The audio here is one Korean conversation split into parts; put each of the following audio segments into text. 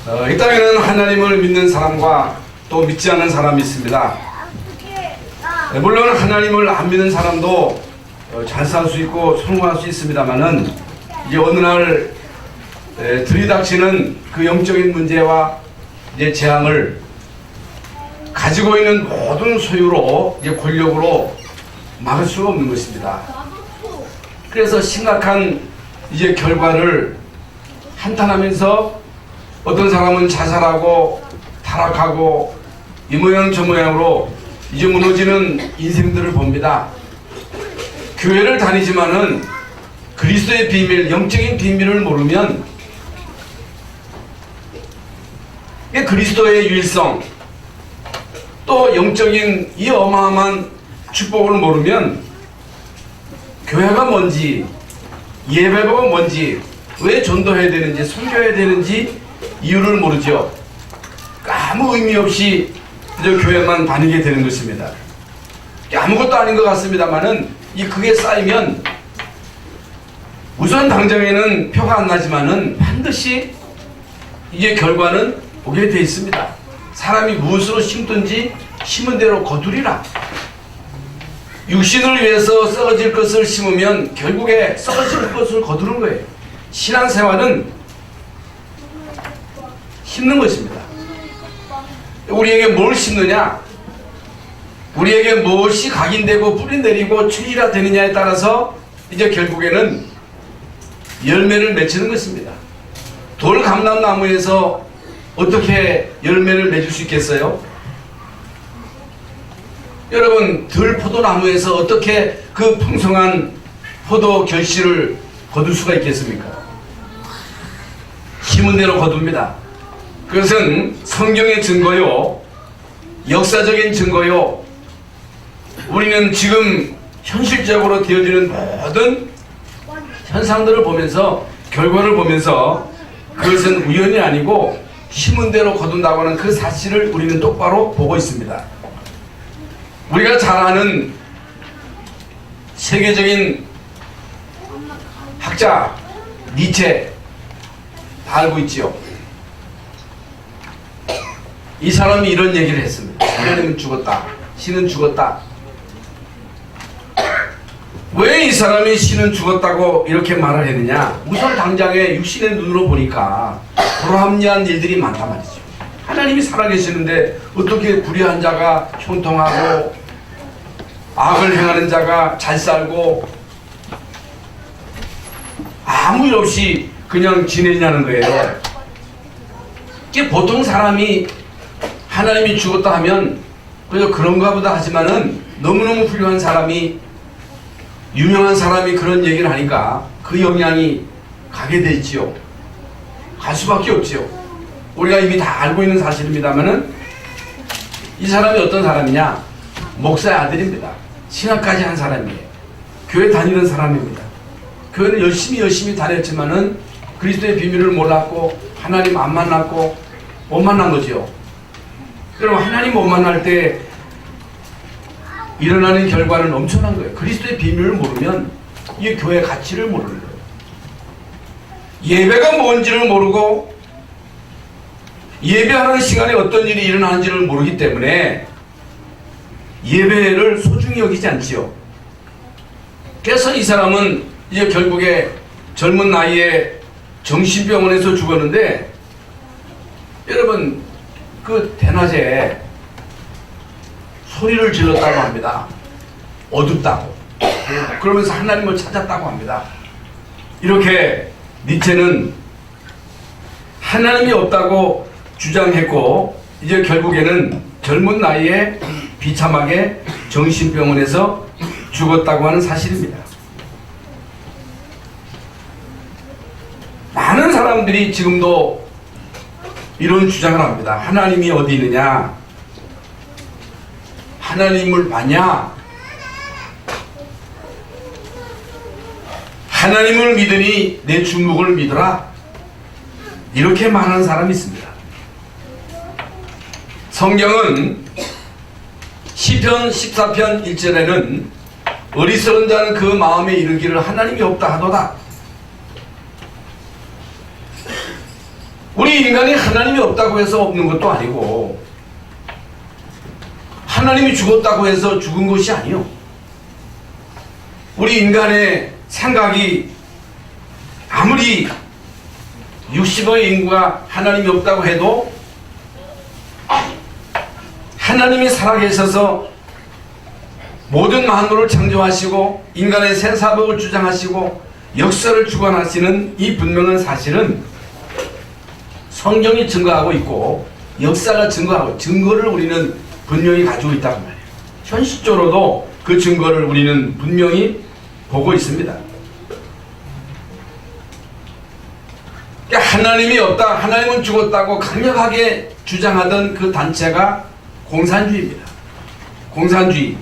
이 땅에는 하나님을 믿는 사람과 또 믿지 않는 사람이 있습니다. 물론 하나님을 안 믿는 사람도 잘 살 수 있고 성공할 수 있습니다만은 이제 어느 날 들이닥치는 그 영적인 문제와 이제 재앙을 가지고 있는 모든 소유로 이제 권력으로 막을 수가 없는 것입니다. 그래서 심각한 이제 결과를 한탄하면서 어떤 사람은 자살하고 타락하고 이 모양 저 모양으로 이제 무너지는 인생들을 봅니다. 교회를 다니지만은 그리스도의 비밀, 영적인 비밀을 모르면 그리스도의 유일성 또 영적인 이 어마어마한 축복을 모르면 교회가 뭔지 예배가 뭔지 왜 전도해야 되는지 선교해야 되는지 이유를 모르죠. 아무 의미 없이 그저 교회만 다니게 되는 것입니다. 아무것도 아닌 것 같습니다만은 그게 쌓이면 우선 당장에는 표가 안 나지만은 반드시 이게 결과는 오게 돼 있습니다. 사람이 무엇으로 심든지 심은 대로 거두리라. 육신을 위해서 썩어질 것을 심으면 결국에 썩어질 것을 거두는 거예요. 신앙생활은 심는 것입니다. 우리에게 뭘 심느냐, 우리에게 무엇이 각인되고 뿌리 내리고 추리가 되느냐에 따라서 이제 결국에는 열매를 맺히는 것입니다. 돌감람나무에서 어떻게 열매를 맺을 수 있겠어요? 여러분, 들포도나무에서 어떻게 그 풍성한 포도 결실을 거둘 수가 있겠습니까? 심은 대로 거둡니다. 그것은 성경의 증거요, 역사적인 증거요, 우리는 지금 현실적으로 되어지는 모든 현상들을 보면서 결과를 보면서 그것은 우연이 아니고 심은 대로 거둔다고 하는 그 사실을 우리는 똑바로 보고 있습니다. 우리가 잘 아는 세계적인 학자 니체 다 알고 있지요. 이 사람이 이런 얘기를 했습니다. 하나님은 죽었다. 신은 죽었다. 왜 이 사람이 신은 죽었다고 이렇게 말을 했느냐? 우선 당장에 육신의 눈으로 보니까 불합리한 일들이 많단 말이죠. 하나님이 살아계시는데 어떻게 불의한 자가 형통하고 악을 행하는 자가 잘 살고 아무 일 없이 그냥 지내냐는 거예요. 이게 보통 사람이 하나님이 죽었다 하면 그저 그런가 보다 하지만은 너무너무 훌륭한 사람이, 유명한 사람이 그런 얘기를 하니까 그 영향이 가게 돼 있지요. 갈 수밖에 없지요. 우리가 이미 다 알고 있는 사실입니다만은 이 사람이 어떤 사람이냐? 목사의 아들입니다. 신학까지 한 사람이에요. 교회 다니는 사람입니다. 교회는 열심히 다녔지만은 그리스도의 비밀을 몰랐고 하나님 안 만났고 못 만난 거죠. 그럼 하나님 못 만날 때 일어나는 결과는 엄청난 거예요. 그리스도의 비밀을 모르면 이 교회 가치를 모르는 거예요. 예배가 뭔지를 모르고 예배하는 시간에 어떤 일이 일어나는지를 모르기 때문에 예배를 소중히 여기지 않지요. 그래서 이 사람은 이제 결국에 젊은 나이에 정신병원에서 죽었는데, 여러분 그 대낮에 소리를 질렀다고 합니다. 어둡다고. 그러면서 하나님을 찾았다고 합니다. 이렇게 니체는 하나님이 없다고 주장했고 이제 결국에는 젊은 나이에 비참하게 정신병원에서 죽었다고 하는 사실입니다. 많은 사람들이 지금도 이런 주장을 합니다. 하나님이 어디 있느냐? 하나님을 봤냐? 하나님을 믿으니 내 주목을 믿어라. 이렇게 말하는 사람이 있습니다. 성경은 시편 14편 1절에는 어리석은 자는 그 마음에 이르기를 하나님이 없다 하도다. 우리 인간이 하나님이 없다고 해서 없는 것도 아니고 하나님이 죽었다고 해서 죽은 것이 아니요. 우리 인간의 생각이 아무리 60억의 인구가 하나님이 없다고 해도 하나님이 살아계셔서 모든 만물을 창조하시고 인간의 생사복을 주장하시고 역사를 주관하시는 이 분명한 사실은 성경이 증거하고 있고 역사가 증거하고 증거를 우리는 분명히 가지고 있다고 말이에요. 현실적으로도 그 증거를 우리는 분명히 보고 있습니다. 그러니까 하나님이 없다, 하나님은 죽었다고 강력하게 주장하던 그 단체가 공산주의입니다. 공산주의.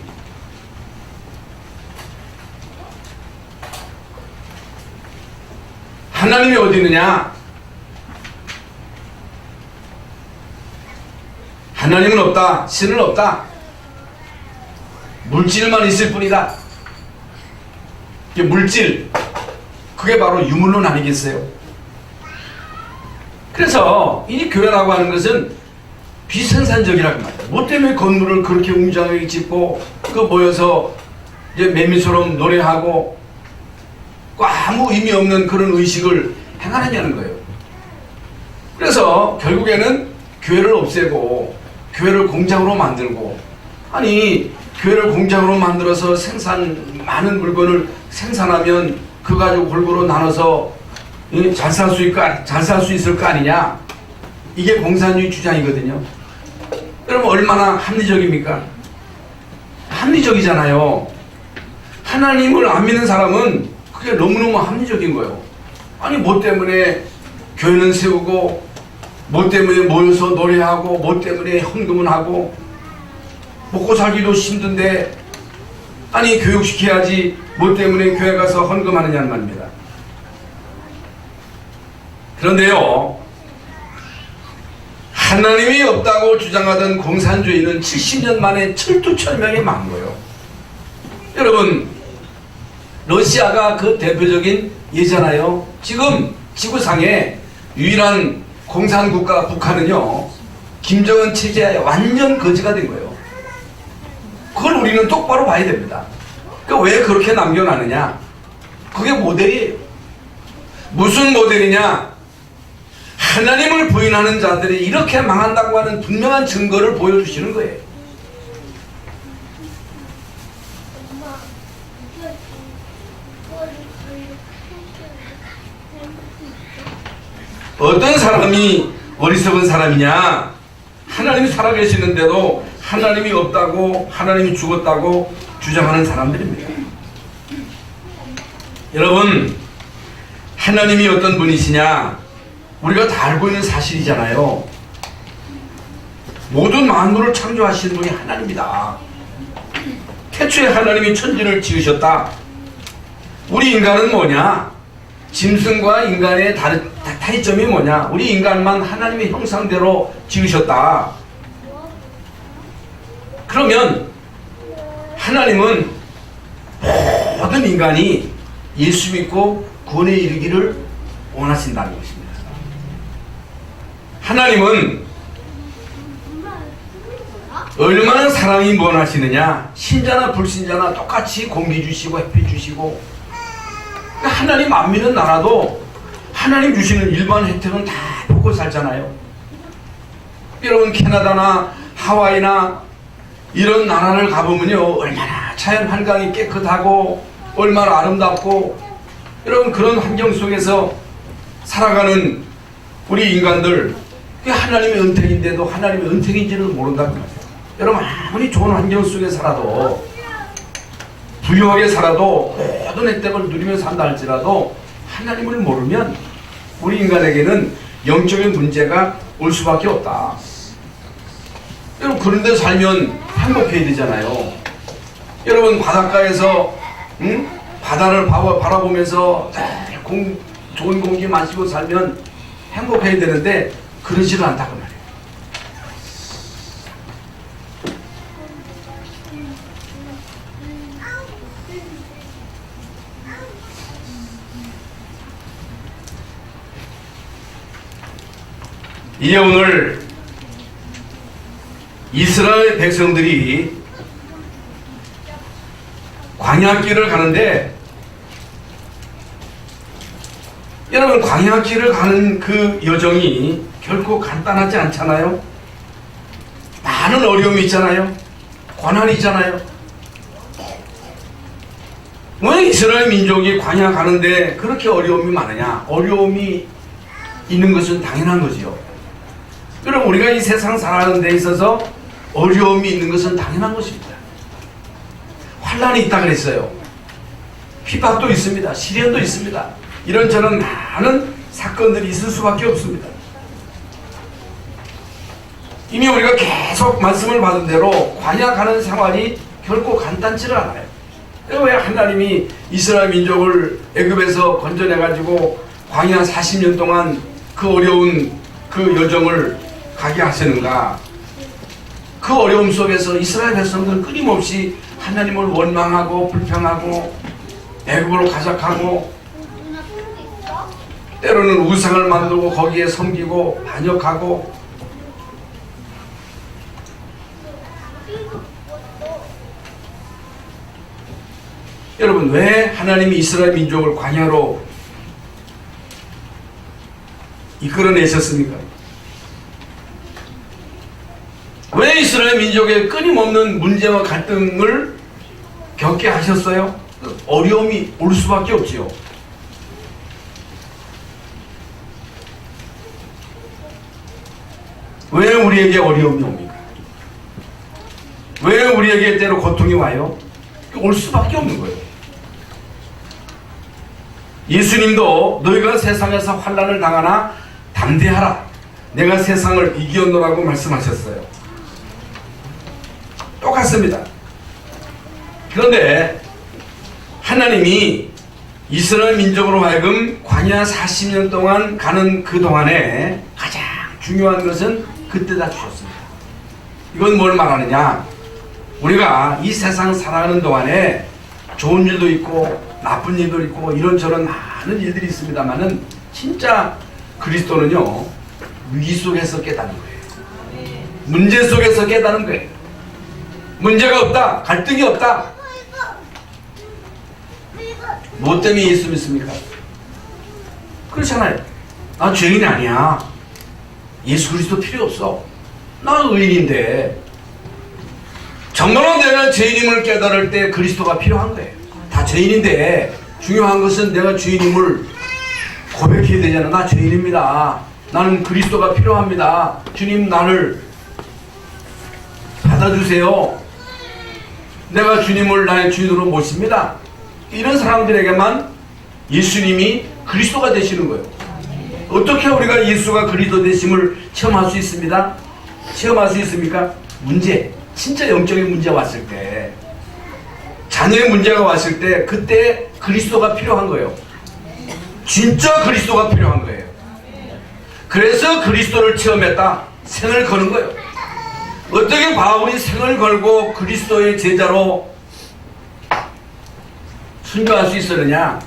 하나님이 어디 있느냐? 하나님은 없다. 신은 없다. 물질만 있을 뿐이다. 이게 물질. 그게 바로 유물론 아니겠어요? 그래서 이 교회라고 하는 것은 비생산적이라고 말이에요. 뭐 때문에 건물을 그렇게 웅장하게 짓고 그 모여서 이제 매미처럼 노래하고 아무 의미 없는 그런 의식을 행하느냐는 거예요. 그래서 결국에는 교회를 없애고 교회를 공장으로 만들고, 아니 교회를 공장으로 만들어서 많은 물건을 생산하면 그 가지고 골고루 나눠서 잘 살 수 있을 거 아니냐. 이게 공산주의 주장이거든요. 여러분 얼마나 합리적입니까? 합리적이잖아요. 하나님을 안 믿는 사람은 그게 너무너무 합리적인 거예요. 아니 뭐 때문에 교회는 세우고 뭐 때문에 모여서 노래하고 뭐 때문에 헌금은 하고 먹고 살기도 힘든데 아니 교육시켜야지 뭐 때문에 교회 가서 헌금하느냐는 말입니다. 그런데요, 하나님이 없다고 주장하던 공산주의는 70년 만에 철두철명에 망한 거예요. 여러분 러시아가 그 대표적인 예잖아요. 지금 지구상에 유일한 공산국가 북한은요, 김정은 체제에 완전 거지가 된 거예요. 그걸 우리는 똑바로 봐야 됩니다. 그러니까 왜 그렇게 남겨놨느냐? 그게 모델이에요. 무슨 모델이냐? 하나님을 부인하는 자들이 이렇게 망한다고 하는 분명한 증거를 보여주시는 거예요. 어떤 사람이 어리석은 사람이냐? 하나님이 살아계시는데도 하나님이 없다고, 하나님이 죽었다고 주장하는 사람들입니다. 여러분, 하나님이 어떤 분이시냐? 우리가 다 알고 있는 사실이잖아요. 모든 만물을 창조하신 분이 하나님이다. 태초에 하나님이 천지를 지으셨다. 우리 인간은 뭐냐? 짐승과 인간의 차이점이 뭐냐? 우리 인간만 하나님의 형상대로 지으셨다. 그러면 하나님은 모든 인간이 예수 믿고 구원에 이르기를 원하신다는 것입니다. 하나님은 얼마나 사랑이 원하시느냐? 신자나 불신자나 똑같이 공기 주시고 햇빛 주시고, 하나님 안 믿는 나라도 하나님 주시는 일반 혜택은 다 보고 살잖아요. 여러분 캐나다나 하와이나 이런 나라를 가보면요, 얼마나 자연 환경이 깨끗하고 얼마나 아름답고, 여러분 그런 환경 속에서 살아가는 우리 인간들, 하나님의 은택인데도 하나님의 은택인지는 모른다는 거예요. 여러분 아무리 좋은 환경 속에 살아도, 부유하게 살아도, 모든 혜택을 누리며 산다 할지라도 하나님을 모르면 우리 인간에게는 영적인 문제가 올 수밖에 없다. 여러분 그런데 살면 행복해야 되잖아요. 여러분 바닷가에서 바다를 바라보면서 좋은 공기 마시고 살면 행복해야 되는데 그러지는 않다고 말이에요. 이제 오늘 이스라엘 백성들이 광야길을 가는데, 여러분 광야길을 가는 그 여정이 결코 간단하지 않잖아요. 많은 어려움이 있잖아요. 고난이 있잖아요. 왜 이스라엘 민족이 광야 가는데 그렇게 어려움이 많으냐? 어려움이 있는 것은 당연한 거지요. 여러분 우리가 이 세상 살아가는 데 있어서 어려움이 있는 것은 당연한 것입니다. 환난이 있다 그랬어요. 핍박도 있습니다. 시련도 있습니다. 이런저런 많은 사건들이 있을 수밖에 없습니다. 이미 우리가 계속 말씀을 받은 대로 광야 가는 생활이 결코 간단치를 않아요. 왜 하나님이 이스라엘 민족을 애굽에서 건져내가지고 광야 40년 동안 그 어려운 그 여정을 가게 하시는가? 그 어려움 속에서 이스라엘 백성들은 끊임없이 하나님을 원망하고 불평하고 애굽으로 가작하고 때로는 우상을 만들고 거기에 섬기고 반역하고, 여러분 왜 하나님이 이스라엘 민족을 광야로 이끌어내셨습니까? 왜 이스라엘 민족의 끊임없는 문제와 갈등을 겪게 하셨어요? 어려움이 올 수밖에 없지요. 왜 우리에게 어려움이 옵니까? 왜 우리에게 때로 고통이 와요? 올 수밖에 없는 거예요. 예수님도 너희가 세상에서 환난을 당하나 담대하라, 내가 세상을 이겼노라고 말씀하셨어요. 똑같습니다. 그런데 하나님이 이스라엘 민족으로 하여금 광야 40년 동안 가는 그 동안에 가장 중요한 것은 그때다 주셨습니다. 이건 뭘 말하느냐? 우리가 이 세상 살아가는 동안에 좋은 일도 있고 나쁜 일도 있고 이런저런 많은 일들이 있습니다만은 진짜 그리스도는요, 위기 속에서 깨닫는 거예요. 문제 속에서 깨닫는 거예요. 문제가 없다, 갈등이 없다. 뭐 때문에 예수 믿습니까? 그렇잖아요. 나 죄인이 아니야. 예수 그리스도 필요 없어. 나 의인인데. 정말로 내가 죄인임을 깨달을 때 그리스도가 필요한 거예요. 다 죄인인데 중요한 것은 내가 죄인임을 고백해야 되잖아. 나 죄인입니다. 나는 그리스도가 필요합니다. 주님 나를 받아주세요. 내가 주님을 나의 주인으로 모십니다. 이런 사람들에게만 예수님이 그리스도가 되시는 거예요. 어떻게 우리가 예수가 그리스도 되심을 체험할 수 있습니다? 체험할 수 있습니까? 문제, 진짜 영적인 문제가 왔을 때, 자녀의 문제가 왔을 때 그때 그리스도가 필요한 거예요. 진짜 그리스도가 필요한 거예요. 그래서 그리스도를 체험했다. 생을 거는 거예요. 어떻게 바울이 생을 걸고 그리스도의 제자로 순교할 수 있었느냐?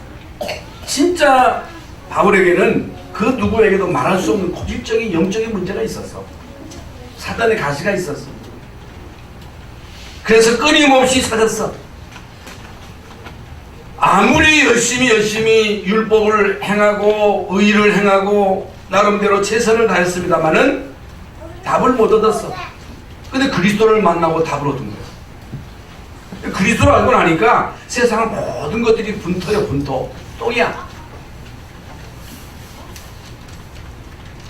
진짜 바울에게는 그 누구에게도 말할 수 없는 고질적인 영적인 문제가 있었어. 사단의 가시가 있었어. 그래서 끊임없이 찾았어. 아무리 열심히 율법을 행하고 의를 행하고 나름대로 최선을 다했습니다마는 답을 못 얻었어. 근데 그리스도를 만나고 답을 얻은 거야. 그리스도를 알고 나니까 세상 모든 것들이 분토야, 분토. 똥이야.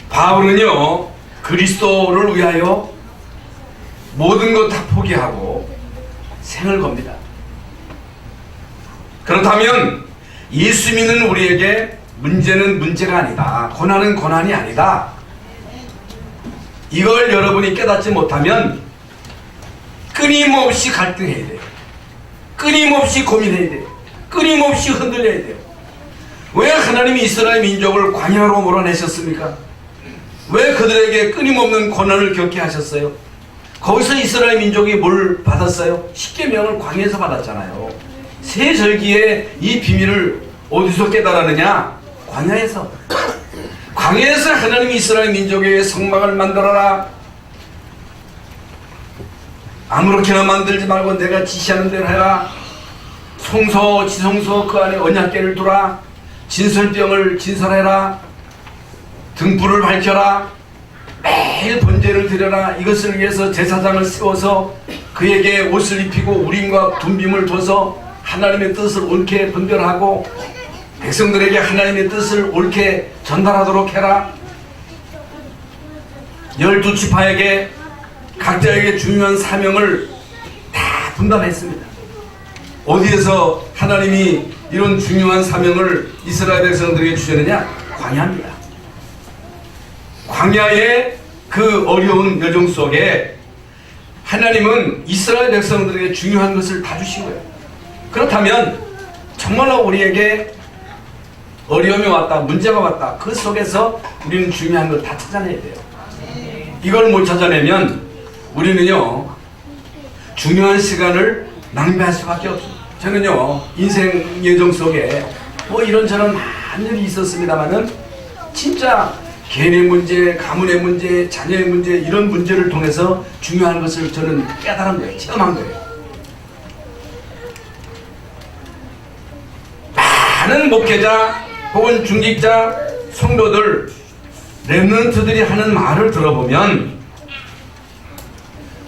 바울은요, 그리스도를 위하여 모든 것 다 포기하고 생을 겁니다. 그렇다면 예수 믿는 우리에게 문제는 문제가 아니다. 고난은 고난이 아니다. 이걸 여러분이 깨닫지 못하면 끊임없이 갈등해야 돼요. 끊임없이 고민해야 돼요. 끊임없이 흔들려야 돼요. 왜 하나님이 이스라엘 민족을 광야로 몰아내셨습니까? 왜 그들에게 끊임없는 고난을 겪게 하셨어요? 거기서 이스라엘 민족이 뭘 받았어요? 십계명을 광야에서 받았잖아요. 새 절기에 이 비밀을 어디서 깨달았느냐? 광야에서. 광야에서 하나님이 이스라엘 민족의 성막을 만들어라. 아무렇게나 만들지 말고 내가 지시하는 대로 해라. 성소, 지성소 그 안에 언약궤를 두라. 진설병을 진설해라. 등불을 밝혀라. 매일 번제를 드려라. 이것을 위해서 제사장을 세워서 그에게 옷을 입히고 우림과 둠빔을 둬서 하나님의 뜻을 옳게 분별하고 백성들에게 하나님의 뜻을 옳게 전달하도록 해라. 12지파에게 각자에게 중요한 사명을 다 분담했습니다. 어디에서 하나님이 이런 중요한 사명을 이스라엘 백성들에게 주셨느냐? 광야입니다. 광야의 그 어려운 여정 속에 하나님은 이스라엘 백성들에게 중요한 것을 다 주신 거예요. 그렇다면 정말로 우리에게 어려움이 왔다, 문제가 왔다, 그 속에서 우리는 중요한 걸 다 찾아내야 돼요. 이걸 못 찾아내면 우리는요 중요한 시간을 낭비할 수밖에 없습니다. 저는요 인생 예정 속에 뭐 이런저런 많은 일이 있었습니다만은 진짜 개인의 문제, 가문의 문제, 자녀의 문제, 이런 문제를 통해서 중요한 것을 저는 깨달은 거예요. 체험한 거예요. 많은 목회자 혹은 중직자, 성도들, 렘넌트들이 하는 말을 들어보면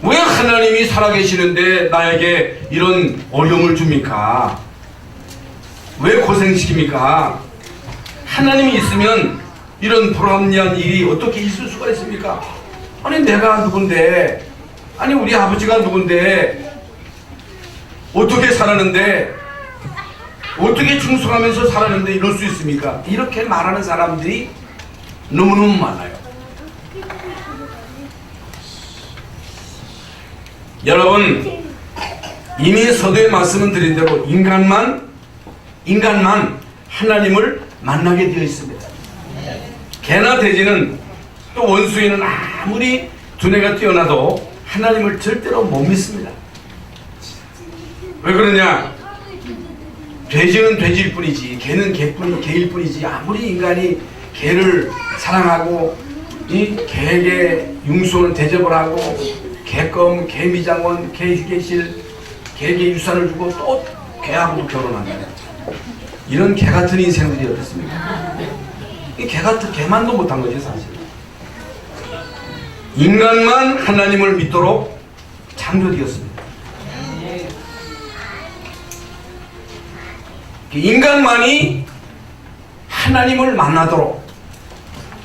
왜 하나님이 살아계시는데 나에게 이런 어려움을 줍니까? 왜 고생시킵니까? 하나님이 있으면 이런 불합리한 일이 어떻게 있을 수가 있습니까? 아니 내가 누군데, 아니 우리 아버지가 누군데, 어떻게 살았는데, 어떻게 충성하면서 살았는데 이럴 수 있습니까? 이렇게 말하는 사람들이 너무너무 많아요. 여러분 이미 서두에 말씀을 드린 대로 인간만 하나님을 만나게 되어 있습니다. 개나 돼지는 또 원수인은 아무리 두뇌가 뛰어나도 하나님을 절대로 못 믿습니다. 왜 그러냐? 돼지는 돼지일 뿐이지 개는 개일 뿐이지. 아무리 인간이 개를 사랑하고 이 개에게 융소는 대접을 하고 개껌, 개미장원, 개휴게실, 개에게 유산을 주고 또 개하고도 결혼한다. 이런 개 같은 인생들이 어떻습니까? 이 개만도 못한 거지 사실. 인간만 하나님을 믿도록 창조되었습니다. 인간만이 하나님을 만나도록.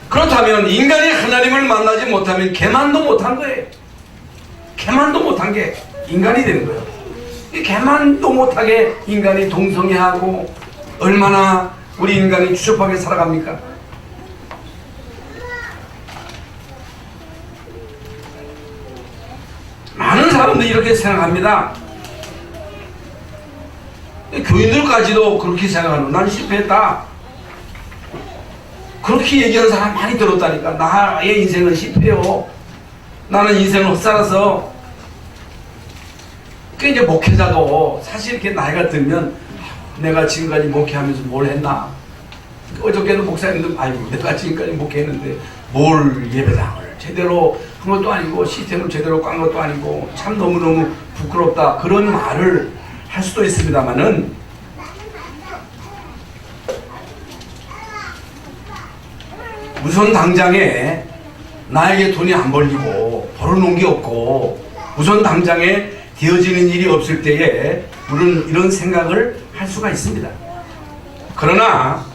그렇다면 인간이 하나님을 만나지 못하면 개만도 못한 거예요. 개만도 못한 게 인간이 되는 거예요. 이 개만도 못하게 인간이 동성애하고 얼마나 우리 인간이 추접하게 살아갑니까? 많은 사람들이 이렇게 생각합니다. 교인들까지도 그렇게 생각하는, 난 실패했다, 그렇게 얘기하는 사람 많이 들었다니까. 나의 인생은 실패요, 나는 인생을 헛살아서. 그 이제 목회자도 사실 이렇게 나이가 들면 내가 지금까지 목회하면서 뭘 했나? 어저께는 목사님들 아이고 내가 지금까지 목회했는데 뭘 예배당을 제대로 한 것도 아니고 시스템을 제대로 깐 것도 아니고 참 너무너무 부끄럽다, 그런 말을 할 수도 있습니다만은 우선 당장에 나에게 돈이 안 벌리고 벌어놓은 게 없고 우선 당장에 되어지는 일이 없을 때에 우리는 이런 생각을 할 수가 있습니다. 그러나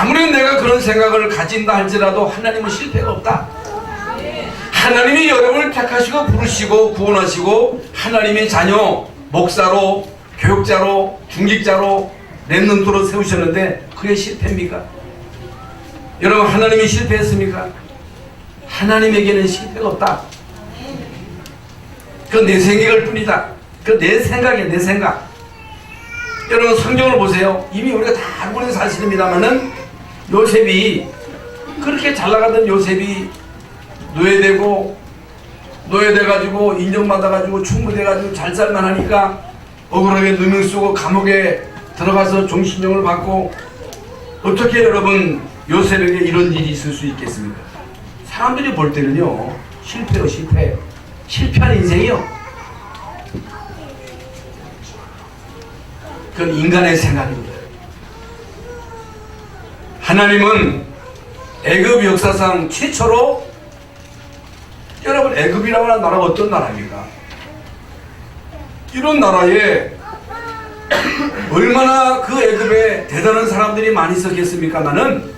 아무리 내가 그런 생각을 가진다 할지라도 하나님은 실패가 없다. 하나님이 여러분을 택하시고 부르시고 구원하시고 하나님의 자녀, 목사로, 교육자로, 중직자로, 렘넌트로 세우셨는데 그게 실패입니까? 여러분 하나님이 실패했습니까? 하나님에게는 실패가 없다. 그 내 생각일 뿐이다. 그 내 생각이야, 내 생각. 여러분 성경을 보세요. 이미 우리가 다 알고 있는 사실입니다만은 요셉이, 그렇게 잘 나가던 요셉이 노예돼가지고 인정받아가지고 충분해가지고 잘 살만 하니까 억울하게 누명 쓰고 감옥에 들어가서 종신형을 받고, 어떻게 여러분 요셉에게 이런 일이 있을 수 있겠습니까? 사람들이 볼 때는요, 실패요, 실패. 실패한 인생이요. 그건 인간의 생각입니다. 하나님은 애굽 역사상 최초로, 여러분, 애굽이라고 하는 나라가 어떤 나라입니까? 이런 나라에 얼마나 그 애굽에 대단한 사람들이 많이 있었겠습니까마는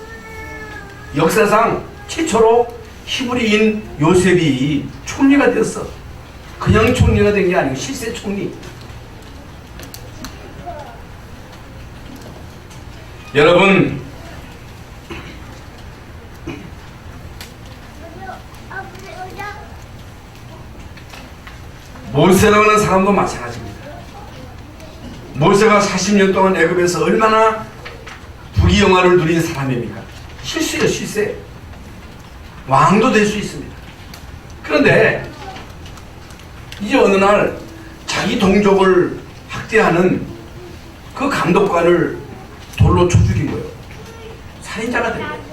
역사상 최초로 히브리인 요셉이 총리가 되었어. 그냥 총리가 된 게 아니고 실세 총리. 여러분, 모세라고 하는 사람도 마찬가지입니다. 모세가 40년 동안 애굽에서 얼마나 부귀영화를 누린 사람입니까? 실수예요, 실세. 왕도 될 수 있습니다. 그런데 이제 어느 날 자기 동족을 학대하는 그 감독관을 돌로 쳐 죽인 거예요. 살인자가 된 거예요.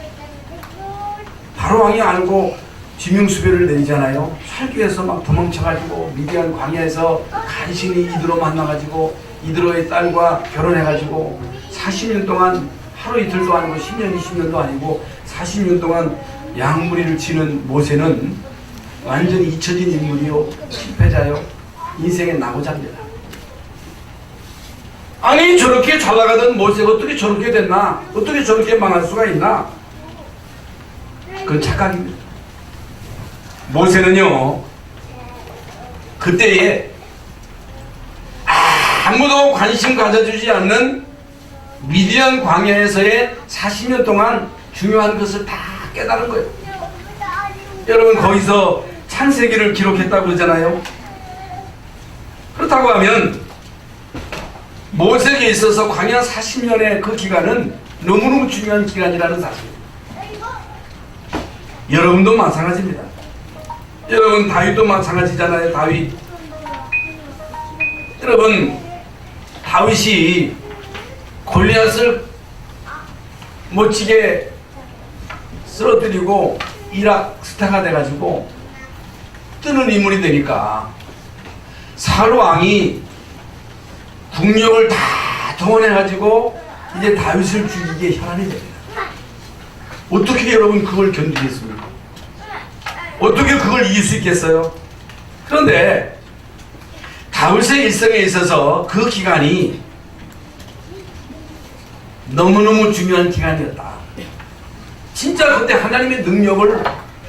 바로 왕이 알고 지명수배를 내리잖아요. 살기 위해서 막 도망쳐가지고 미디안 광야에서 간신히 이드로 만나가지고 이드로의 딸과 결혼해가지고 40년 동안 하루 이틀도 아니고 10년 20년도 아니고 40년 동안 양무리를 치는 모세는 완전히 잊혀진 인물이요, 실패자요, 인생의 낙오자입니다. 아니, 저렇게 잘 나가던 모세가 어떻게 저렇게 됐나? 어떻게 저렇게 망할 수가 있나? 그건 착각입니다. 모세는요, 그때에 아무도 관심 가져주지 않는 미디안 광야에서의 40년 동안 중요한 것을 다 깨달은 거예요. 여러분, 거기서 창세기를 기록했다고 그러잖아요. 그렇다고 하면 모세에게 있어서 광야 40년의 그 기간은 너무너무 중요한 기간이라는 사실. 여러분도 마찬가지입니다. 여러분, 다윗도 마찬가지잖아요. 다윗. 여러분, 다윗이 골리앗을 멋지게 쓰러뜨리고 이락 스타가 돼가지고 뜨는 인물이 되니까 사울 왕이 국력을 다 동원해가지고 이제 다윗을 죽이기에 혈안이 됩니다. 어떻게 여러분 그걸 견디겠습니까? 어떻게 그걸 이길 수 있겠어요? 그런데 다윗의 일생에 있어서 그 기간이 너무너무 중요한 기간이었다. 진짜 그때 하나님의 능력을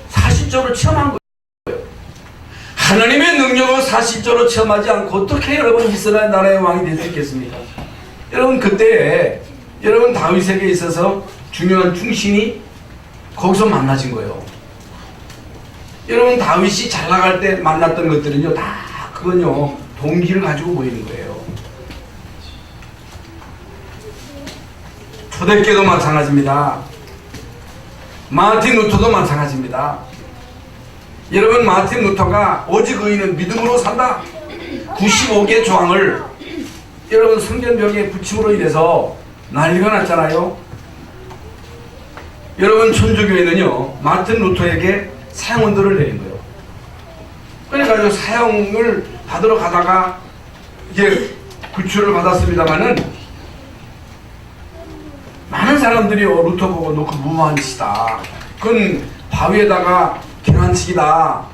사실적으로 체험한 거예요. 하나님의 능력을 사실적으로 체험하지 않고 어떻게 여러분 이스라엘 나라의 왕이 될 수 있겠습니까? 여러분, 그때 여러분 다윗에게 있어서 중요한 중심이 거기서 만나진 거예요. 여러분, 다윗이 잘 나갈 때 만났던 것들은요, 다 그건요, 동기를 가지고 모이는 거예요. 초대교도 마찬가지입니다. 마틴 루터도 마찬가지입니다. 여러분, 마틴 루터가 오직 의인은 믿음으로 산다 95개 조항을 여러분 성전벽에 붙임으로 인해서 난리가 났잖아요. 여러분, 천주교회는요 마틴 루터에게 사형언도를 내린 거예요. 그래가지고 사형을 받으러 가다가 이제 구출을 받았습니다마는 많은 사람들이 루터 보고 너 그 무모한 짓이다. 그건 바위에다가 계란치기다.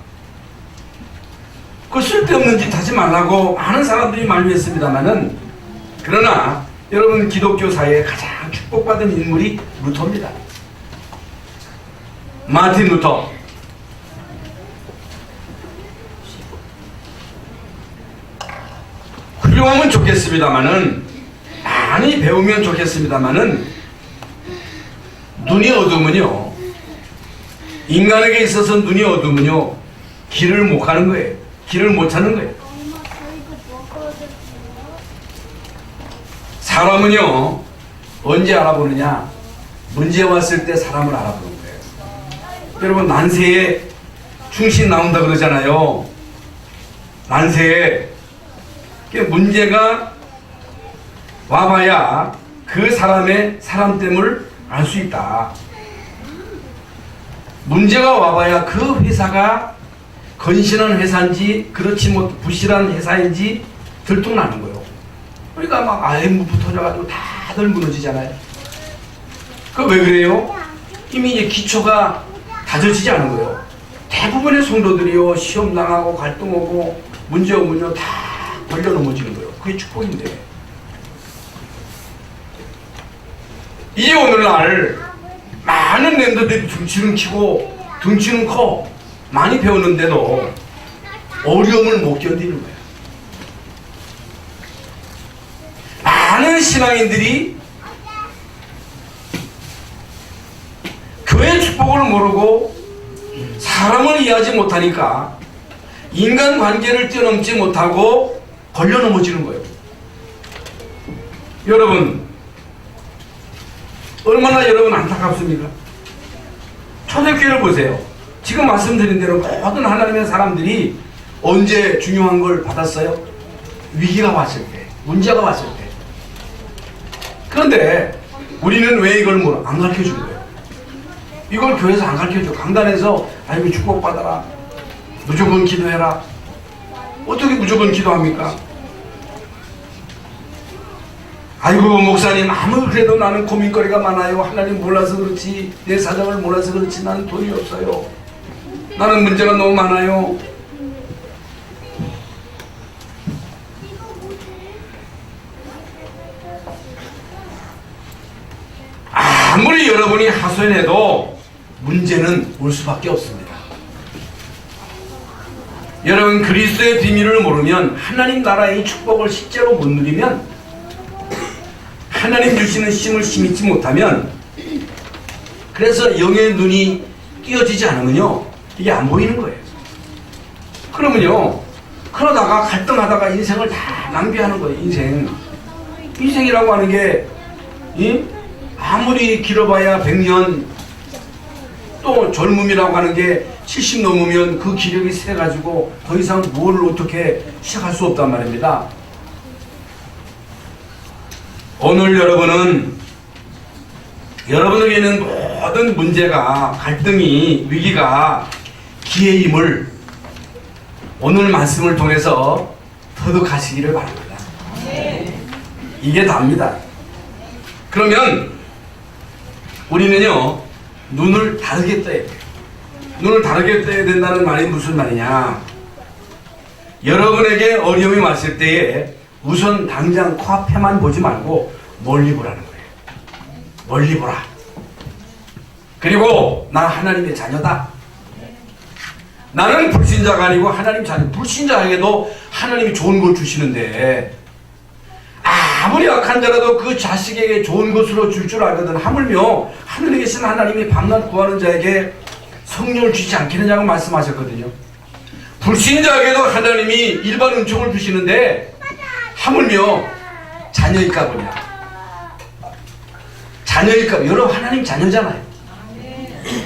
그 쓸데없는 짓 하지 말라고 많은 사람들이 만류했습니다마는, 그러나 여러분, 기독교 사회에 가장 축복받은 인물이 루터입니다. 마틴 루터. 훌륭하면 좋겠습니다마는, 많이 배우면 좋겠습니다마는, 눈이 어두우면요, 인간에게 있어서 눈이 어두우면요, 길을 못 가는 거예요. 길을 못 찾는 거예요. 사람은요, 언제 알아보느냐? 문제 왔을 때 사람을 알아보는 거예요. 여러분, 난세에 충신 나온다 그러잖아요. 난세에 문제가 와봐야 그 사람의 사람됨을 알 수 있다. 문제가 와봐야 그 회사가 건실한 회사인지 그렇지 못 부실한 회사인지 들통나는 거예요. 그러니까 막 IMF 터져가지고 다들 무너지잖아요. 그 왜 그래요? 이미 이제 기초가 다져지지 않은 거예요. 대부분의 성도들이요, 시험 당하고 갈등 오고 문제 오면요 다 걸려 넘어지는 거예요. 그게 축복인데. 이 오늘날 많은 랜더들이 등치는 키고 등치는 커 많이 배웠는데도 어려움을 못 견디는 거예요. 많은 신앙인들이 교회 축복을 모르고 사람을 이해하지 못하니까 인간관계를 뛰어넘지 못하고 걸려 넘어지는 거예요. 여러분, 얼마나 여러분 안타깝습니까? 초대교회를 보세요. 지금 말씀드린 대로 모든 하나님의 사람들이 언제 중요한 걸 받았어요? 위기가 왔을 때, 문제가 왔을 때. 그런데 우리는 왜 이걸 안 가르쳐주는 거예요? 이걸 교회에서 안 가르쳐줘. 강단에서 아이고 축복받아라, 무조건 기도해라. 어떻게 무조건 기도합니까? 아이고 목사님, 아무 그래도 나는 고민거리가 많아요. 하나님 몰라서 그렇지, 내 사정을 몰라서 그렇지 나는 돈이 없어요. 나는 문제가 너무 많아요. 아무리 여러분이 하소연해도 문제는 올 수밖에 없습니다. 여러분, 그리스도의 비밀을 모르면, 하나님 나라의 축복을 실제로 못 누리면, 하나님 주시는 힘을 심있지 못하면, 그래서 영의 눈이 띄어지지 않으면요 이게 안 보이는 거예요. 그러면요 그러다가 갈등하다가 인생을 다 낭비하는 거예요. 인생이라고 하는 게 아무리 길어봐야 100년, 또 젊음이라고 하는 게 70 넘으면 그 기력이 세가지고 더 이상 뭘 어떻게 시작할 수 없단 말입니다. 오늘 여러분에게 있는 모든 문제가, 갈등이, 위기가 기회임을 오늘 말씀을 통해서 터득하시기를 바랍니다. 이게 답니다. 그러면 우리는요 눈을 다르게 떠야 돼요. 눈을 다르게 떠야 된다는 말이 무슨 말이냐? 여러분에게 어려움이 왔을 때에 우선 당장 코앞에만 보지 말고 멀리 보라는 거예요. 멀리 보라. 그리고 나 하나님의 자녀다. 나는 불신자가 아니고 하나님 자녀. 불신자에게도 하나님이 좋은 걸 주시는데 아무리 악한 자라도 그 자식에게 좋은 것으로 줄 줄 알거든. 하물며 하늘에 계신 하나님이 밤낮 구하는 자에게 성령을 주지 않겠느냐고 말씀하셨거든요. 불신자에게도 하나님이 일반 은총을 주시는데 하물며 자녀일까 보냐. 자녀일까. 여러분 하나님 자녀잖아요.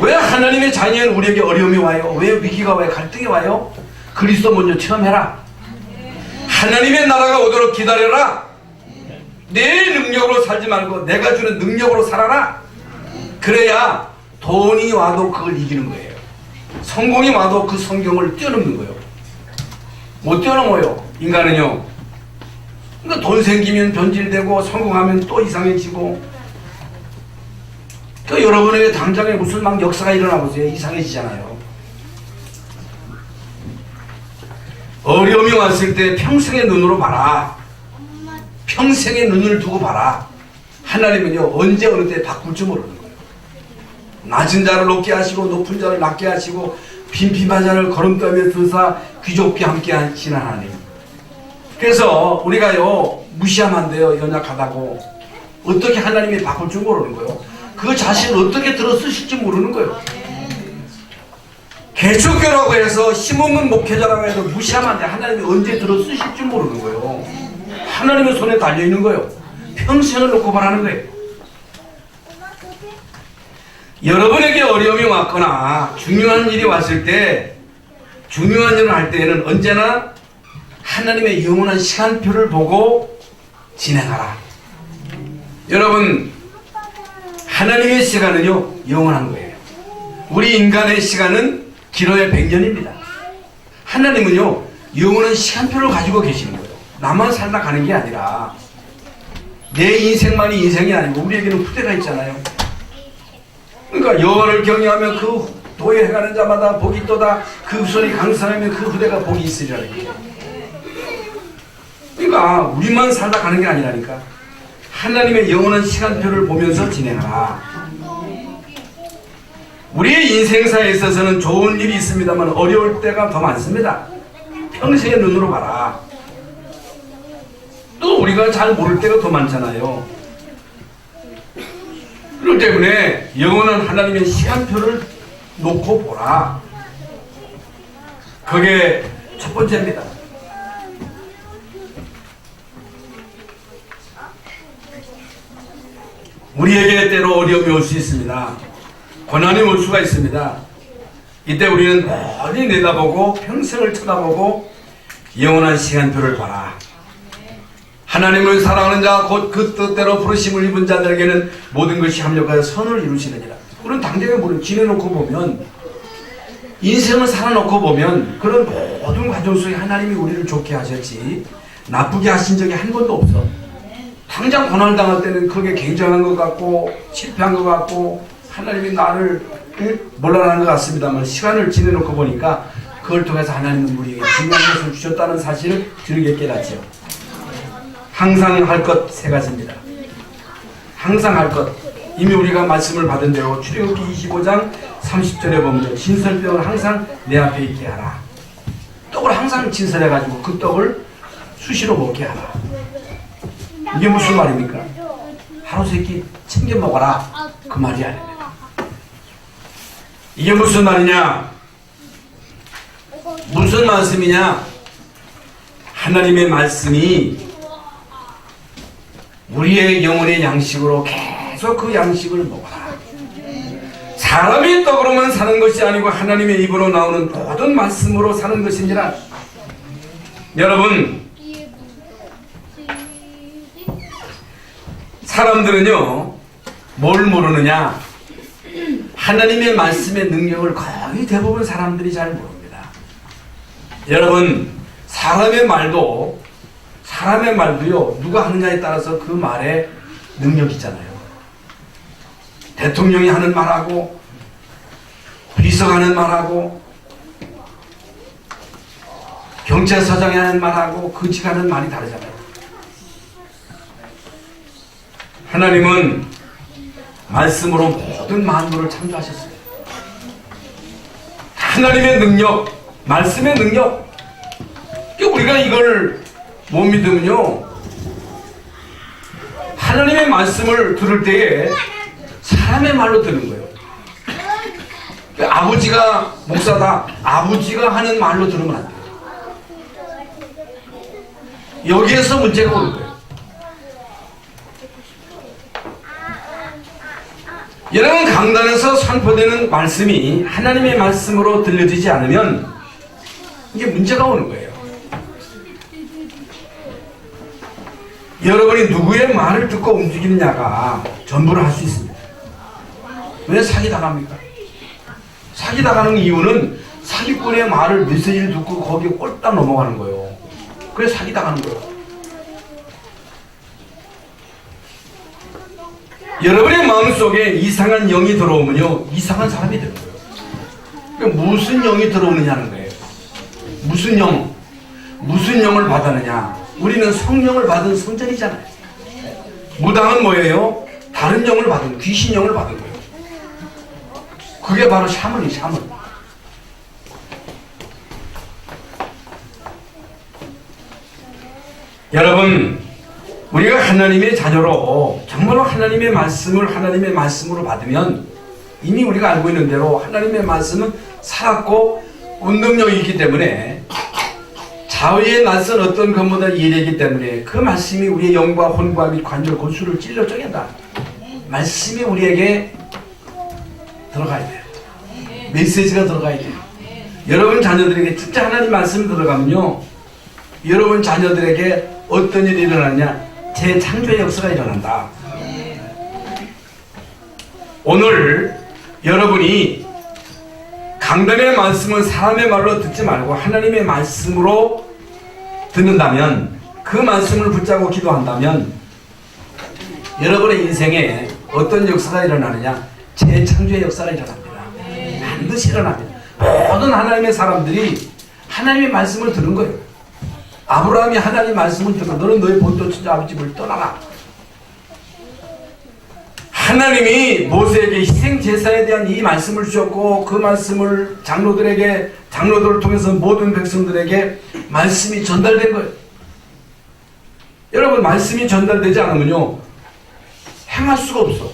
왜 하나님의 자녀는 우리에게 어려움이 와요? 왜 위기가 와요? 갈등이 와요? 그리스도 먼저 체험해라. 하나님의 나라가 오도록 기다려라. 내 능력으로 살지 말고 내가 주는 능력으로 살아라. 그래야 돈이 와도 그걸 이기는 거예요. 성공이 와도 그 성경을 뛰어넘는 거예요. 못 뛰어넘어요. 인간은요. 그러니까 돈 생기면 변질되고 성공하면 또 이상해지고. 그 여러분에게 당장에 무슨 막 역사가 일어나 보세요. 이상해지잖아요. 어려움이 왔을 때 평생의 눈으로 봐라. 평생의 눈을 두고 봐라. 하나님은요 언제 어느 때 바꿀 줄 모르는 거예요. 낮은 자를 높게 하시고 높은 자를 낮게 하시고 빈핍한 자를 걸음떠며 드사 귀족기 함께 하시는 하나님. 그래서 우리가요 무시하면 안 돼요. 연약하다고. 어떻게 하나님이 바꿀 줄 모르는 거예요. 그 자신을 어떻게 들어 쓰실지 모르는 거예요. 개척교라고 해서 힘없는 목회자라고 해도 무시하면 안 돼. 하나님이 언제 들어 쓰실지 모르는 거예요. 하나님의 손에 달려있는 거예요. 평생을 놓고 바라는 거예요. 여러분에게 어려움이 왔거나 중요한 일이 왔을 때, 중요한 일을 할 때에는 언제나 하나님의 영원한 시간표를 보고 진행하라. 여러분 하나님의 시간은요 영원한 거예요. 우리 인간의 시간은 길어야 100년입니다. 하나님은요, 영원한 시간표를 가지고 계시는 거예요. 나만 살다 가는 게 아니라 내 인생만이 인생이 아니고 우리에게는 후대가 있잖아요. 그러니까 여호와를 경외하며 그 도에 행하는 자마다 복이 또다. 그 손이 강선하면 그 후대가 복이 있으리라는 거예요. 그러니까 우리만 살다 가는 게 아니라니까. 하나님의 영원한 시간표를 보면서 진행하라. 우리의 인생사에 있어서는 좋은 일이 있습니다만 어려울 때가 더 많습니다. 평생의 눈으로 봐라. 또 우리가 잘 모를 때가 더 많잖아요. 그렇기 때문에 영원한 하나님의 시간표를 놓고 보라. 그게 첫 번째입니다. 우리에게 때로 어려움이 올 수 있습니다. 고난이 올 수가 있습니다. 이때 우리는 멀리 내다보고 평생을 쳐다보고 영원한 시간표를 봐라. 하나님을 사랑하는 자 곧 그 뜻대로 부르심을 입은 자들에게는 모든 것이 합력하여 선을 이루시느니라. 우리는 당장에 모르는 지내놓고 보면, 인생을 살아놓고 보면 그런 모든 과정 속에 하나님이 우리를 좋게 하셨지 나쁘게 하신 적이 한 번도 없어. 당장 고난을 당할 때는 그게 굉장한 것 같고 실패한 것 같고 하나님이 나를 몰라라는 것 같습니다만, 시간을 지내놓고 보니까 그걸 통해서 하나님은 우리에게 중요한 것을 주셨다는 사실을 들게 깨닫죠. 항상 할 것 세 가지입니다. 항상 할 것. 이미 우리가 말씀을 받은 대로 출애굽기 25장 30절에 보면 진설병을 항상 내 앞에 있게 하라. 떡을 항상 진설해가지고 그 떡을 수시로 먹게 하라. 이게 무슨 말입니까? 하루 세 끼 챙겨 먹어라. 그 말이 아닙니다. 이게 무슨 말이냐? 무슨 말씀이냐? 하나님의 말씀이 우리의 영혼의 양식으로 계속 그 양식을 먹어라. 사람의 떡으로만 사는 것이 아니고 하나님의 입으로 나오는 모든 말씀으로 사는 것이니라. 여러분, 사람들은요 뭘 모르느냐? 하나님의 말씀의 능력을 거의 대부분 사람들이 잘 모릅니다. 여러분, 사람의 말도요 누가 하느냐에 따라서 그 말에 능력이 있잖아요. 대통령이 하는 말하고 비서가 하는 말하고 경찰서장이 하는 말하고 거지가 하는 말이 다르잖아요. 하나님은 말씀으로 모든 만물을 창조하셨어요. 하나님의 능력, 말씀의 능력. 우리가 이걸 못 믿으면요, 하나님의 말씀을 들을 때에 사람의 말로 듣는 거예요. 아버지가 목사다, 아버지가 하는 말로 들으면 안 돼요. 여기에서 문제가 오는 거예요. 여러분, 강단에서 선포되는 말씀이 하나님의 말씀으로 들려지지 않으면 이게 문제가 오는 거예요. 여러분이 누구의 말을 듣고 움직이느냐가 전부를 할 수 있습니다. 왜 사기당합니까? 사기당하는 이유는 사기꾼의 말을 메시지를 듣고 거기에 꼴딱 넘어가는 거예요. 그래서 사기당하는 거예요. 여러분의 마음속에 이상한 영이 들어오면요 이상한 사람이 되는 거예요. 그러니까 무슨 영이 들어오느냐는 거예요. 무슨 영? 무슨 영을 받았느냐? 우리는 성령을 받은 성전이잖아요. 무당은 뭐예요? 다른 영을 받은, 귀신 영을 받은 거예요. 그게 바로 샤먼이 샤먼. 여러분, 우리가 하나님의 자녀로 정말로 하나님의 말씀을 하나님의 말씀으로 받으면 이미 우리가 알고 있는 대로 하나님의 말씀은 살았고 운동력이 있기 때문에 자위의 낯선 어떤 것보다 예리하기 때문에 그 말씀이 우리의 영과 혼과 및 관절 골수를 찔러 쪼갠다. 말씀이 우리에게 들어가야 돼요. 메시지가 들어가야 돼요. 여러분 자녀들에게 진짜 하나님 말씀이 들어가면요, 여러분 자녀들에게 어떤 일이 일어나냐? 재창조의 역사가 일어난다. 오늘 여러분이 강단의 말씀은 사람의 말로 듣지 말고 하나님의 말씀으로 듣는다면, 그 말씀을 붙잡고 기도한다면 여러분의 인생에 어떤 역사가 일어나느냐? 재창조의 역사가 일어납니다. 반드시 일어납니다. 모든 하나님의 사람들이 하나님의 말씀을 들은 거예요. 아브라함이 하나님의 말씀을 듣고 너는 너의 본토 친자 아버지 집을 떠나라. 하나님이 모세에게 희생제사에 대한 이 말씀을 주셨고, 그 말씀을 장로들을 통해서 모든 백성들에게 말씀이 전달된 거예요. 여러분, 말씀이 전달되지 않으면요 행할 수가 없어.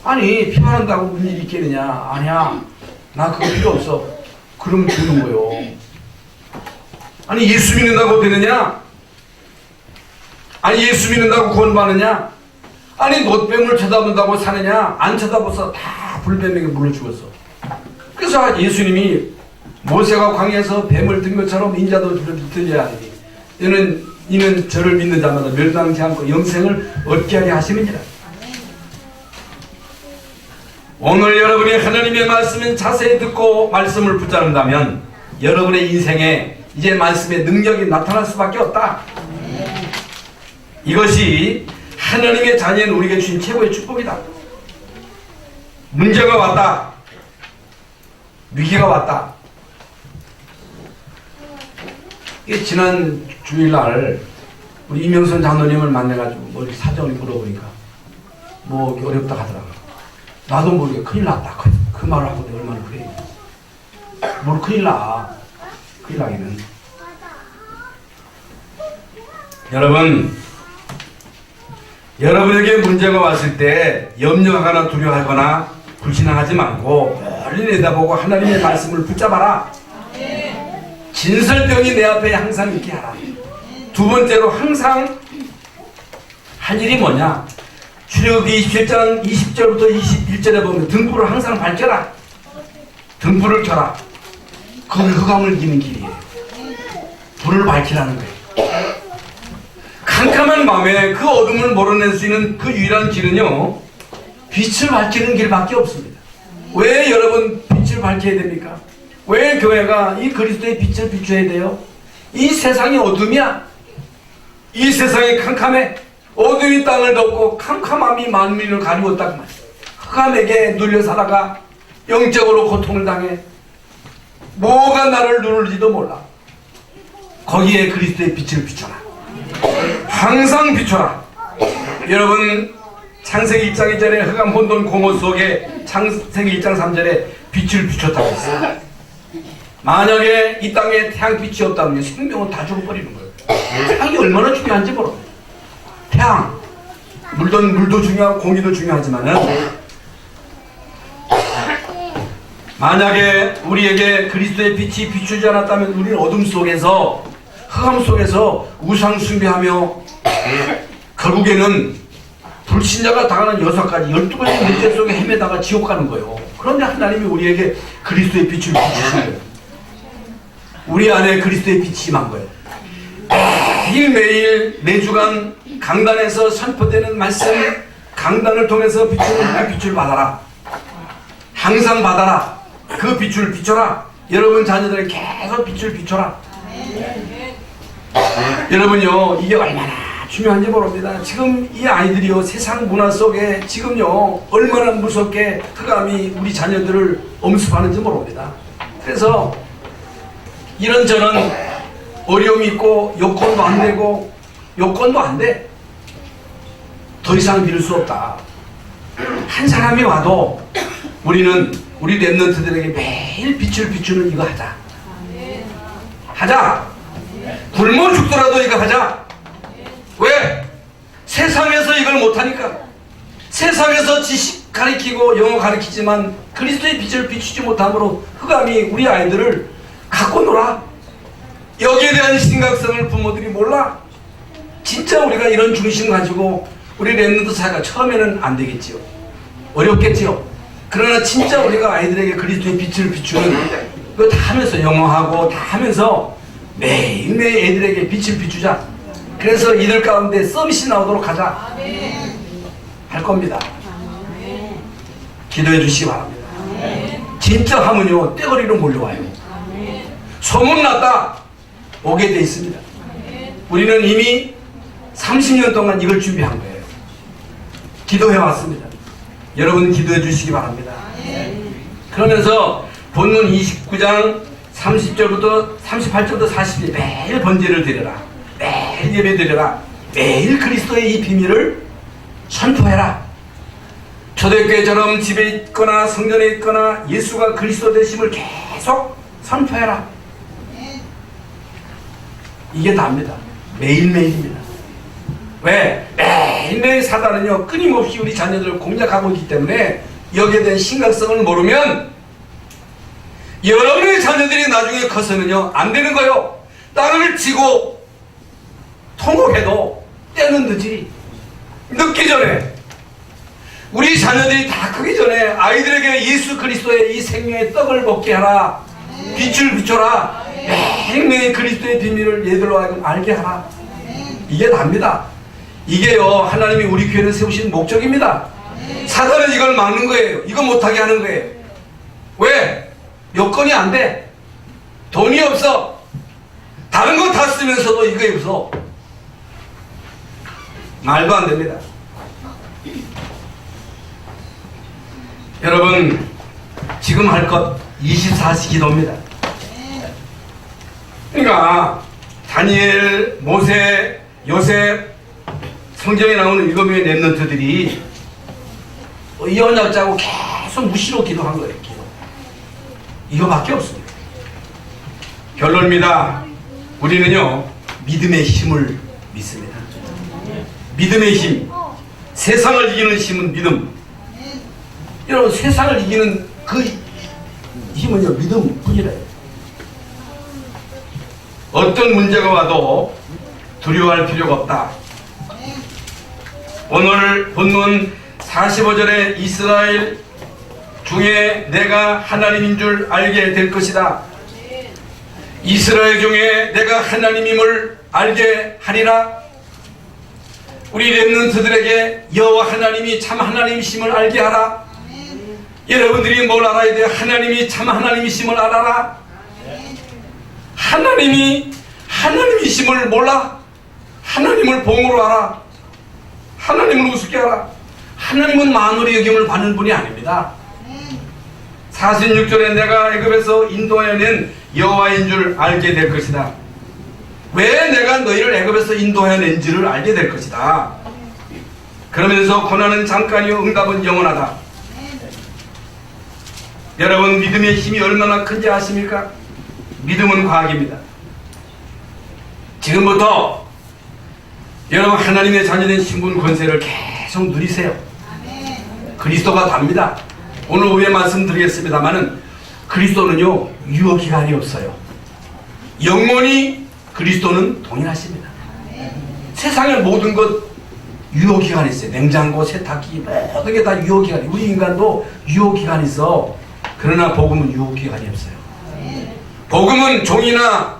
아니, 피만한다고 무슨 일이 있겠느냐? 아니야, 나 그거 필요 없어. 그러면 되는 거예요. 아니, 예수 믿는다고 되느냐? 아니, 예수 믿는다고 구원받느냐? 아니, 놋뱀을 쳐다본다고 사느냐? 안 쳐다봐서 다 불뱀에게 물러 죽었어. 그래서 예수님이 모세가 광야에서 뱀을 든 것처럼 인자도 들려야 하니 이는 저를 믿는 자마다 멸망치 않고 영생을 얻게 하려 하심이니라. 오늘 여러분이 하나님의 말씀을 자세히 듣고 말씀을 붙잡는다면 여러분의 인생에 이제 말씀의 능력이 나타날 수밖에 없다. 이것이 하나님의 자녀인 우리에게 주신 최고의 축복이다. 문제가 왔다. 위기가 왔다. 이게 지난 주일날 우리 이명선 장로님을 만나가지고 뭐 사정을 물어보니까 뭐 어렵다 하더라고요. 나도 모르게 큰일 났다. 그 말을 하고 내가 얼마나 그래. 뭘 큰일 나. 큰일 나기는. 여러분에게 문제가 왔을 때 염려하거나 두려워하거나 불신앙하지 말고 멀리 내다보고 하나님의 말씀을 붙잡아라. 진설병이 내 앞에 항상 있게 하라. 두 번째로 항상 할 일이 뭐냐? 출애굽기 27장 20절부터 21절에 보면 등불을 항상 밝혀라. 등불을 켜라. 그건 흑암을 이기는 길이에요. 불을 밝히라는 거예요. 캄캄한 밤에 그 어둠을 몰아낼 수 있는 그 유일한 길은요, 빛을 밝히는 길밖에 없습니다. 왜 여러분 빛을 밝혀야 됩니까? 왜 교회가 이 그리스도의 빛을 비춰야 돼요? 이 세상이 어둠이야. 이 세상이 캄캄해. 어둠이 땅을 덮고 캄캄함이 만민을 가리웠다 그 말이야. 흑암에게 눌려 살아가 영적으로 고통을 당해. 뭐가 나를 누를지도 몰라. 거기에 그리스도의 빛을 비춰라. 항상 비춰라. 여러분, 창세기 1장 2절에 흑암 혼돈 공허 속에 창세기 1장 3절에 빛을 비췄다고 했어요. 만약에 이 땅에 태양빛이 없다면 생명은 다 죽어버리는 거예요. 태양이 얼마나 중요한지 모르겠어요. 태양, 물도 중요하고 공기도 중요하지만은 만약에 우리에게 그리스도의 빛이 비추지 않았다면 우리는 어둠 속에서, 흑암 속에서 우상 숭배하며 결국에는 불신자가 당하는 6가지 12가지 문제 속에 헤매다가 지옥 가는 거예요. 그런데 하나님이 우리에게 그리스도의 빛을 비추신 거예요. 우리 안에 그리스도의 빛이 임한 거예요. 매일매일 매주간 강단에서 선포되는 말씀, 강단을 통해서 비추는 그 빛을 받아라. 항상 받아라. 그 빛을 비춰라. 여러분 자녀들에게 계속 빛을 비춰라. 여러분요, 이게 얼마나 중요한지 모릅니다. 지금 이 아이들이요, 세상 문화 속에 지금요 얼마나 무섭게 흑암이 우리 자녀들을 엄습하는지 모릅니다. 그래서 이런저런 어려움이 있고 여건도 안 되고 여건도 안 돼. 더 이상 믿을 수 없다. 한 사람이 와도 우리는 우리 랩런트들에게 매일 빛을 비추는 이거 하자. 하자. 굶어 죽더라도 이거 하자. 왜? 세상에서 이걸 못하니까. 세상에서 지식 가르치고 영어 가르치지만 그리스도의 빛을 비추지 못함으로 흑암이 우리 아이들을 갖고 놀아. 여기에 대한 심각성을 부모들이 몰라. 진짜 우리가 이런 중심 가지고 우리 랩런트 사회가 처음에는 안 되겠지요. 어렵겠지요. 그러나 진짜 우리가 아이들에게 그리스도의 빛을 비추는 그거 다 하면서 영어하고 다 하면서 매일매일 애들에게 빛을 비추자. 그래서 이들 가운데 서밋이 나오도록 하자. 할 겁니다. 기도해 주시기 바랍니다. 진짜 하면요 떼거리로 몰려와요. 소문났다 오게 돼 있습니다. 우리는 이미 30년 동안 이걸 준비한 거예요. 기도해 왔습니다. 여러분 기도해 주시기 바랍니다. 그러면서 본문 29장 30절부터 38절부터 40절 매일 번제를 드려라. 매일 예배 드려라. 매일 그리스도의 이 비밀을 선포해라. 초대교회처럼 집에 있거나 성전에 있거나 예수가 그리스도 되심을 계속 선포해라. 이게 답니다. 매일매일입니다. 왜? 매일매일 사단은요 끊임없이 우리 자녀들을 공략하고 있기 때문에 여기에 대한 심각성을 모르면 여러분의 자녀들이 나중에 커서는요 안 되는 거요. 땅을 치고 통곡해도 때는 늦지. 늦기 전에 우리 자녀들이 다 크기 전에 아이들에게 예수 그리스도의 이 생명의 떡을 먹게 하라. 빛을 비춰라. 매일매일 그리스도의 비밀을 얘들로 하여금 알게 하라. 이게 답니다. 이게요 하나님이 우리 교회를 세우신 목적입니다. 사단은 이걸 막는 거예요. 이거 못하게 하는 거예요. 왜? 여건이 안 돼. 돈이 없어. 다른 거 다 쓰면서도 이게 없어. 말도 안 됩니다. 여러분 지금 할 것 24시 기도입니다. 그러니까 다니엘, 모세, 요셉 성경에 나오는 7명의 렘넌트들이 이 언약 짜고 계속 무시로 기도한 거예요. 기도. 이거밖에 없습니다. 결론입니다. 우리는요 믿음의 힘을 믿습니다. 믿음의 힘. 세상을 이기는 힘은 믿음. 여러분 세상을 이기는 그 힘은요 믿음뿐이래요. 어떤 문제가 와도 두려워할 필요가 없다. 오늘 본문 45절에 이스라엘 중에 내가 하나님인 줄 알게 될 것이다. 이스라엘 중에 내가 하나님임을 알게 하리라. 우리 렘넌트들에게 여호와 하나님이 참 하나님이심을 알게 하라. 여러분들이 뭘 알아야 돼요? 하나님이 참 하나님이심을 알아라. 하나님이 하나님이심을 몰라? 하나님을 봉으로 알아. 하나님을 우습게 알아. 하나님은 만물의 여김을 받는 분이 아닙니다. 46절에 내가 애굽에서 인도하여 낸 여호와인 줄 알게 될 것이다. 왜 내가 너희를 애굽에서 인도하여 낸지를 알게 될 것이다. 그러면서 고난은 잠깐이요 응답은 영원하다. 여러분 믿음의 힘이 얼마나 큰지 아십니까? 믿음은 과학입니다. 지금부터 여러분 하나님의 자녀된 신분 권세를 계속 누리세요. 그리스도가 답니다. 오늘 오후에 말씀드리겠습니다마는 그리스도는요 유효기간이 없어요. 영원히 그리스도는 동일하십니다. 세상의 모든 것 유효기간이 있어요. 냉장고, 세탁기 모든 게 다 유효기간이. 우리 인간도 유효기간이 있어. 그러나 복음은 유효기간이 없어요. 복음은 종이나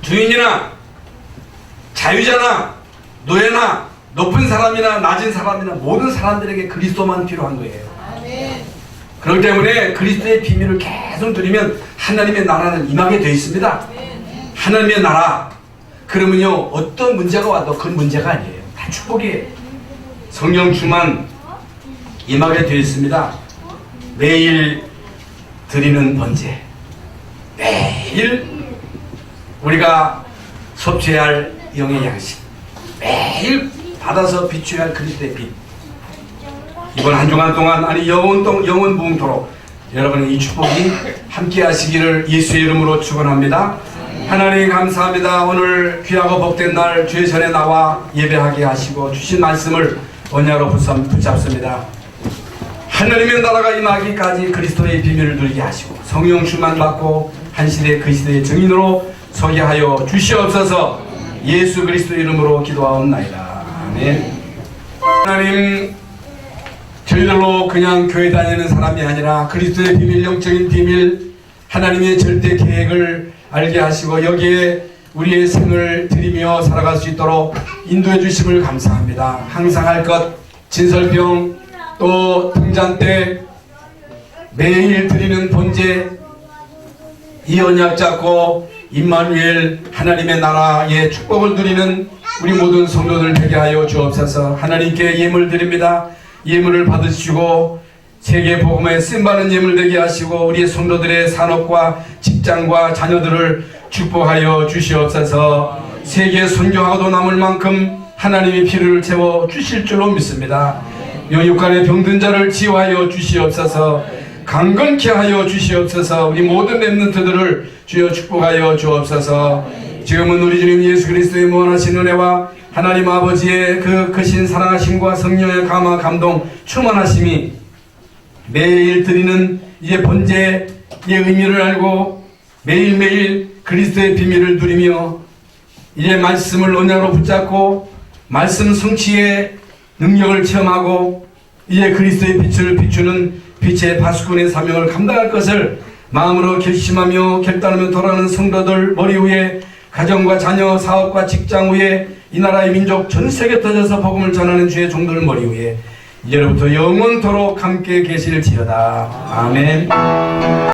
주인이나 자유자나 노예나 높은 사람이나 낮은 사람이나 모든 사람들에게 그리스도만 필요한 거예요. 그렇기 때문에 그리스도의 비밀을 계속 누리면 하나님의 나라는 임하게 되어 있습니다. 하나님의 나라 그러면요 어떤 문제가 와도 그건 문제가 아니에요. 다 축복이에요. 성령 충만 임하게 되어 있습니다. 매일 드리는 번제, 매일 우리가 섭취해야 할 영의 양식, 매일 받아서 비춰야 할 그리스도의 빛. 이번 한 주간 동안 아니 영원 무궁토록 여러분의 이 축복이 함께 하시기를 예수의 이름으로 축원합니다. 하나님 감사합니다. 오늘 귀하고 복된 날 주의 전에 나와 예배하게 하시고 주신 말씀을 언약으로 붙잡습니다. 하나님의 나라가 임하기까지 그리스도의 비밀을 누리게 하시고 성령 충만 받고 한 시대 그 시대의 증인으로 서게 하여 주시옵소서. 예수 그리스도의 이름으로 기도하옵나이다. 아멘. 하나님 저희들로 그냥 교회 다니는 사람이 아니라 그리스도의 비밀, 영적인 비밀, 하나님의 절대 계획을 알게 하시고 여기에 우리의 생을 드리며 살아갈 수 있도록 인도해 주심을 감사합니다. 항상 할 것, 진설병, 또 등잔대, 매일 드리는 번제 이 언약 잡고 임마누엘 하나님의 나라의 축복을 누리는 우리 모든 성도들 되게 하여 주옵소서. 하나님께 예물 드립니다. 예물을 받으시고 세계 복음에 쓰임받는 예물 되게 하시고 우리 성도들의 산업과 직장과 자녀들을 축복하여 주시옵소서. 세계 선교하고도 남을 만큼 하나님의 피를 채워 주실 줄로 믿습니다. 영육간의 병든 자를 치유하여 주시옵소서. 강건케 하여 주시옵소서. 우리 모든 렘넌트들을 주여 축복하여 주옵소서. 지금은 우리 주님 예수 그리스도의 무한하신 은혜와 하나님 아버지의 그 크신 사랑하심과 성령의 감화 감동 충만하심이 매일 드리는 이제 번제의 의미를 알고 매일매일 그리스도의 비밀을 누리며 이제 말씀을 언약으로 붙잡고 말씀 성취의 능력을 체험하고 이제 그리스도의 빛을 비추는 빛의 파수꾼의 사명을 감당할 것을 마음으로 결심하며 결단하며 돌아가는 성도들 머리 위에 가정과 자녀 사업과 직장 위에 이 나라의 민족 전 세계 터져서 복음을 전하는 주의 종들 머리 위에 이제로부터 영원토록 함께 계실지어다. 아멘.